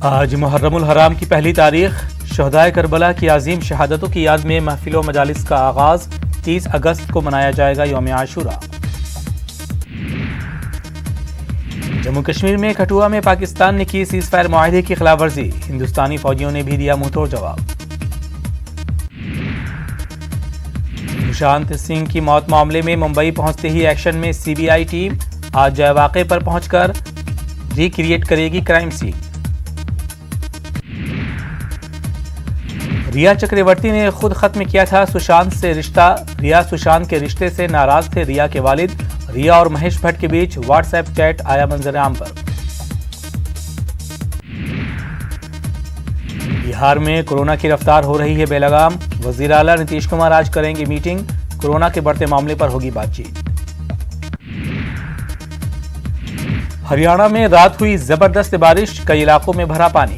आज मुहर्रमुल हराम की पहली तारीख शहदाए करबला की अजीम शहादतों की याद में महफिल व मजालिस का आगाज 30 अगस्त को मनाया जाएगा यौम आशूरा। जम्मू कश्मीर में कठुआ में पाकिस्तान ने की सीज़फायर मुआहदे की खिलाफ वर्जी, हिंदुस्तानी फौजियों ने भी दिया मुंहतोड़ जवाब। सुशांत सिंह की मौत मामले में मुंबई पहुंचते ही एक्शन में सीबीआई टीम आज जय वाक़े पर पहुंचकर रिक्रिएट करेगी क्राइम सीन। रिया चक्रवर्ती ने खुद खत्म किया था सुशांत से रिश्ता। रिया सुशांत के रिश्ते से नाराज थे। रिया के वालिद रिया और महेश भट्ट के बीच व्हाट्सएप चैट आया मंजर आम पर। बिहार में कोरोना की रफ्तार हो रही है बेलगाम। वजीर आला नीतीश कुमार आज करेंगे मीटिंग। कोरोना के बढ़ते मामले पर होगी बातचीत। हरियाणा में रात हुई जबरदस्त बारिश, कई इलाकों में भरा पानी।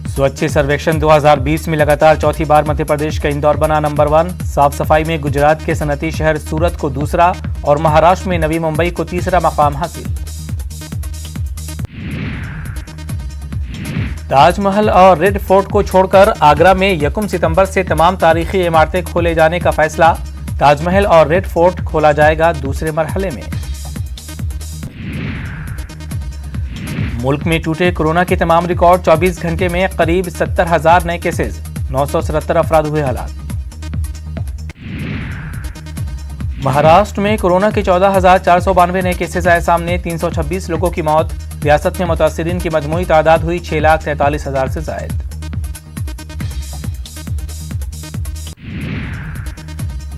स्वच्छ सर्वेक्षण 2020 में लगातार चौथी बार मध्य प्रदेश का इंदौर बना नंबर 1। साफ सफाई में गुजरात के सनती शहर सूरत को दूसरा और महाराष्ट्र में नवी मुंबई को तीसरा मकाम हासिल। ताजमहल और रेड फोर्ट को छोड़कर आगरा में 1 सितंबर से तमाम तारीखी इमारतें खोले जाने का फैसला। ताजमहल और रेड फोर्ट खोला जाएगा दूसरे मरहले में। मुल्क में टूटे कोरोना के तमाम रिकॉर्ड। 24 घंटे में करीब 70,000 नए केसेस, 977 अफराद हुए हलाक। महाराष्ट्र में कोरोना के 14,492 नए केसेस आए सामने, 326 लोगों की मौत। रियासत में मुतासिरीन की मजमूई तादाद हुई 6,43,000 से जायद।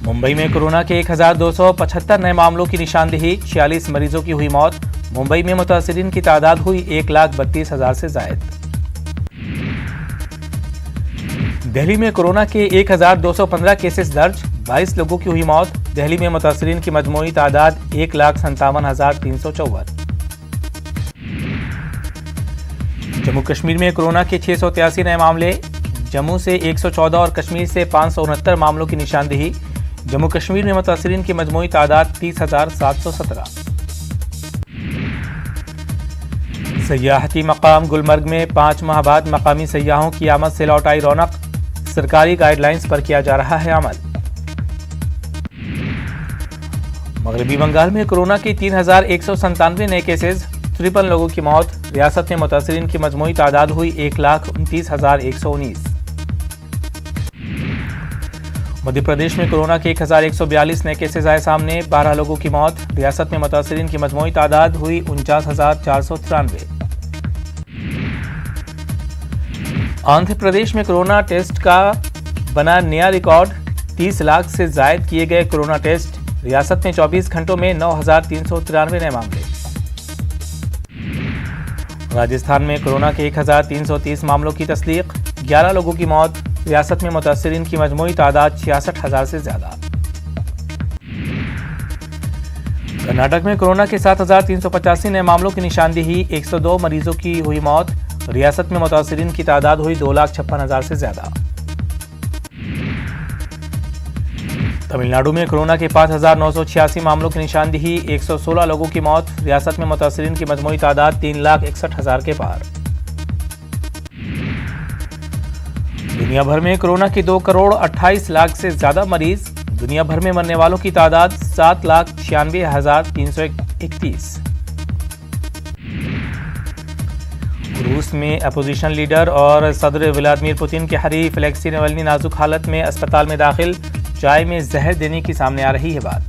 मुंबई में कोरोना के 1,275 नए मामलों की निशानदेही, 46 मरीजों की हुई मौत। मुंबई में मुतासिरीन की तादाद हुई 1,32,000 से जायद। दिल्ली में कोरोना के 1,215 केसेस दर्ज, 22 लोगों की हुई मौत। दिल्ली में मुतासिरीन की मजमूई तादाद 1,57,354। जम्मू कश्मीर में कोरोना के 683 नए मामले। जम्मू से 114 और कश्मीर से 569 मामलों की निशानदेही। जम्मू कश्मीर में मुतासिरीन की मजमूई तादाद 30,717। सयाहती मकाम गुलमर्ग में 5 माह बाद मकामी सयाहों की आमद से लौट आई रौनक। सरकारी गाइडलाइंस पर किया जा रहा है अमल। मगरबी बंगाल में कोरोना की 3,197 नए केसेस, 53 लोगों की मौत। रियासत में मुतासिरीन की मजमूई तादाद हुई 1,29,119। मध्य प्रदेश में कोरोना के 1,142 नए केसेस आए सामने, 12 लोगों की मौत। रियासत में मुतासिरीन की मजमूई तादाद हुई 49,493। आंध्र प्रदेश में कोरोना टेस्ट का बना नया रिकॉर्ड, 30 लाख से जायद किए गए कोरोना टेस्ट। रियासत में 24 घंटों में 9,393 नए मामले। राजस्थान में कोरोना के 1,330 मामलों की तस्दीक, 11 लोगों की मौत। रियासत में मुतासिरीन की मजमूई तादाद 66,000 से ज्यादा। कर्नाटक में कोरोना के 7,385 नए मामलों की निशानदेही, 102 मरीजों की हुई मौत। रियासत में मुतासिरीन की तादाद हुई 2,56,000 से ज्यादा। तमिलनाडु में कोरोना के 5,986 मामलों की निशानदेही, 116 लोगों की मौत। रियासत में मुतासिरीन की मजमूई तादाद 3,61,000 के पार। दुनिया भर में कोरोना के 2,28,00,000 से ज्यादा मरीज। दुनिया भर में मरने वालों की तादाद 7,96,331। रूस में अपोजिशन लीडर और सदर व्लादिमीर पुतिन के हरीफ अलेक्सी नवल्नी नाजुक हालत में अस्पताल में दाखिल। चाय में जहर देने की सामने आ रही है बात।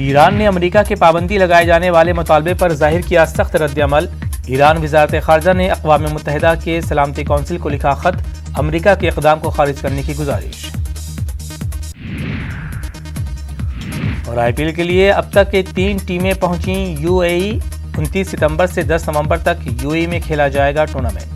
ईरान ने अमेरिका के पाबंदी लगाए जाने वाले मुतालबे पर जाहिर किया सख्त रद्द-ए-अमल। ईरान वज़ारत ख़ारजा ने अक़वाम मुत्तहिदा के सलामती कौंसिल को लिखा खत, अमेरिका के इक़दाम को खारिज करने की गुजारिश। और IPL के लिए अब तक के 3 टीमें पहुंची UAE। 29 सितंबर से 10 नवंबर तक UAE में खेला जाएगा टूर्नामेंट।